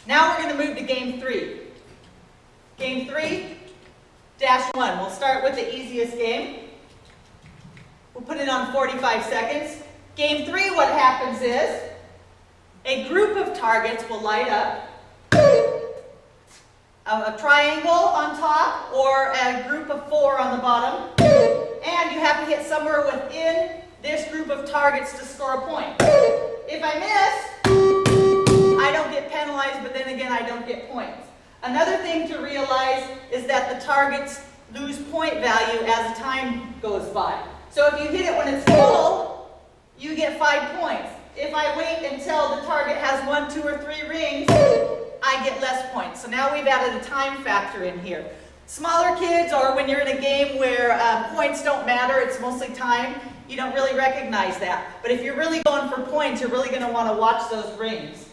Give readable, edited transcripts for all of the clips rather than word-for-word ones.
Now we're going to move to game 3. Game 3-1. We'll start with the easiest game. We'll put it on 45 seconds. Game 3, what happens is a group of targets will light up. A triangle on top or a group of 4 on the bottom. And you have to hit somewhere within this group of targets to score a point. If I miss, I don't get penalized, but then again, I don't get points. Another thing to realize is that the targets lose point value as the time goes by. So if you hit it when it's full, you get 5 points. If I wait until the target has 1, 2, or 3 rings, I get less points. So now we've added a time factor in here. Smaller kids, or when you're in a game where points don't matter, it's mostly time, you don't really recognize that. But if you're really going for points, you're really going to want to watch those rings.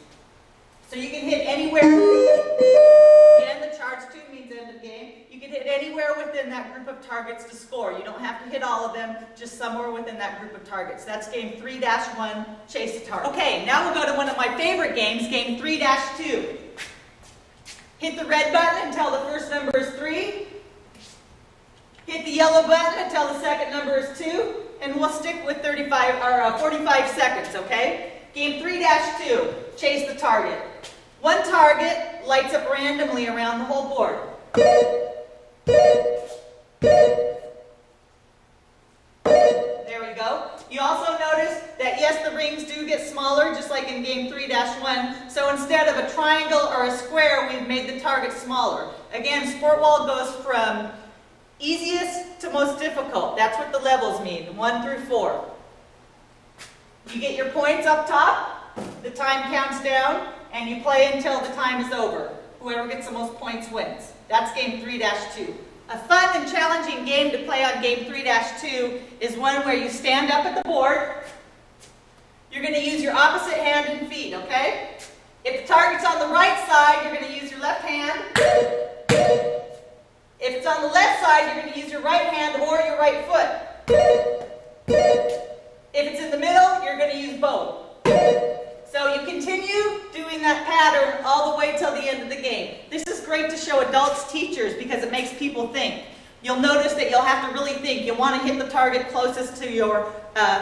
So you can hit anywhere, and the charge 2 means end of game. You can hit anywhere within that group of targets to score. You don't have to hit all of them, just somewhere within that group of targets. That's game 3-1, chase the target. Okay, now we'll go to one of my favorite games, game 3-2. Hit the red button until the first number is 3. Hit the yellow button until the second number is 2. And we'll stick with 45 seconds, okay? Game 3-2, chase the target. One target lights up randomly around the whole board. There we go. You also notice that yes, the rings do get smaller, just like in game 3-1. So instead of a triangle or a square, we've made the target smaller. Again, Sportwall goes from easiest to most difficult. That's what the levels mean, 1 through 4. You get your points up top, the time counts down, and you play until the time is over. Whoever gets the most points wins. That's game 3-2. A fun and challenging game to play on game 3-2 is one where you stand up at the board. You're going to use your opposite hand and feet, okay? If the target's on the right side, you're going to use your left hand. If it's on the left side, you're going to use your right hand or your right foot. If it's in the middle, you're going to use both. So you continue doing that pattern all the way till the end of the game. This is great to show adults, teachers, because it makes people think. You'll notice that you'll have to really think. You want to hit the target closest to your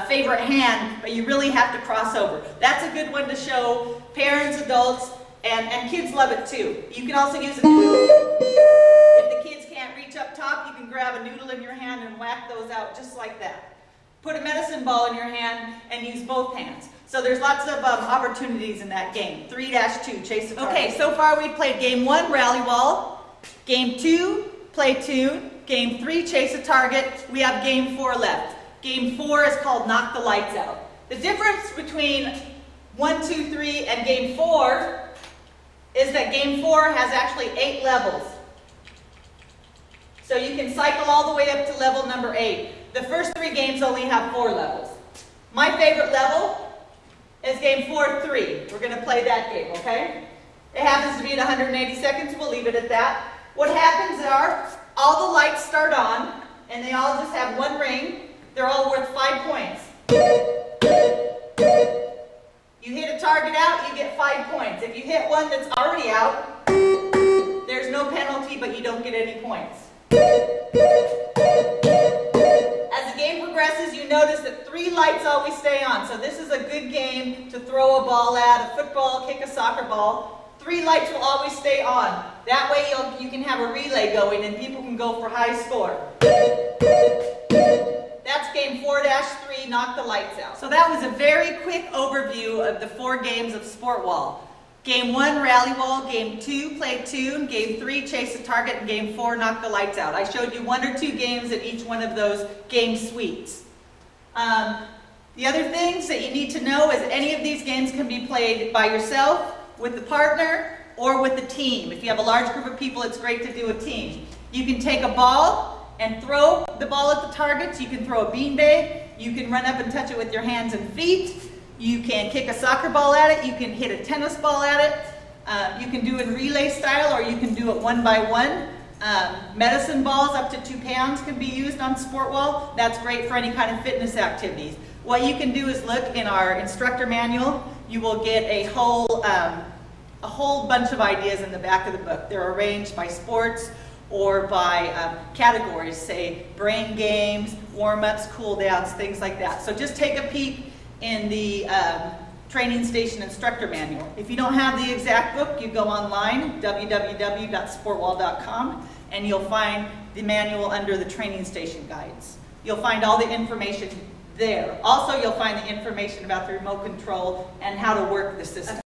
favorite hand, but you really have to cross over. That's a good one to show parents, adults, and kids love it too. You can also use a noodle. If the kids can't reach up top, you can grab a noodle in your hand and whack those out just like that. Put a medicine ball in your hand and use both hands. So there's lots of opportunities in that game. 3-2, chase the target. Okay, so far we've played game 1, rally wall. Game 2, play tune. Game 3, chase a target. We have game 4 left. Game 4 is called knock the lights out. The difference between 1, 2, 3 and game 4 is that game 4 has actually 8 levels. So you can cycle all the way up to level number 8. The first 3 games only have 4 levels. My favorite level is game 4-3. We're going to play that game, okay? It happens to be at 180 seconds. We'll leave it at that. What happens are all the lights start on, and they all just have 1 ring. They're all worth 5 points. You hit a target out, you get 5 points. If you hit one that's already out, there's no penalty, but you don't get any points. As the game progresses, you notice that 3 lights always stay on. So this is a good game to throw a ball at, a football, kick a soccer ball. 3 lights will always stay on. That way you can have a relay going and people can go for high score. That's game 4-3, knock the lights out. So that was a very quick overview of the 4 games of Sportwall. Game 1, rally wall. Game 2, play tune. Game 3, chase the target. And game 4, knock the lights out. I showed you 1 or 2 games in each one of those game suites. The other things that you need to know is any of these games can be played by yourself, with the partner, or with the team. If you have a large group of people, it's great to do a team. You can take a ball and throw the ball at the targets. You can throw a beanbag. You can run up and touch it with your hands and feet. You can kick a soccer ball at it. You can hit a tennis ball at it. You can do it relay style, or you can do it 1 by 1. Medicine balls up to 2 pounds can be used on Sportwall. That's great for any kind of fitness activities. What you can do is look in our instructor manual. You will get a whole a whole bunch of ideas in the back of the book. They're arranged by sports or by categories, say brain games, warm-ups, cool-downs, things like that. So just take a peek in the Training Station Instructor Manual. If you don't have the exact book, you go online, www.sportwall.com, and you'll find the manual under the Training Station Guides. You'll find all the information there. Also, you'll find the information about the remote control and how to work the system.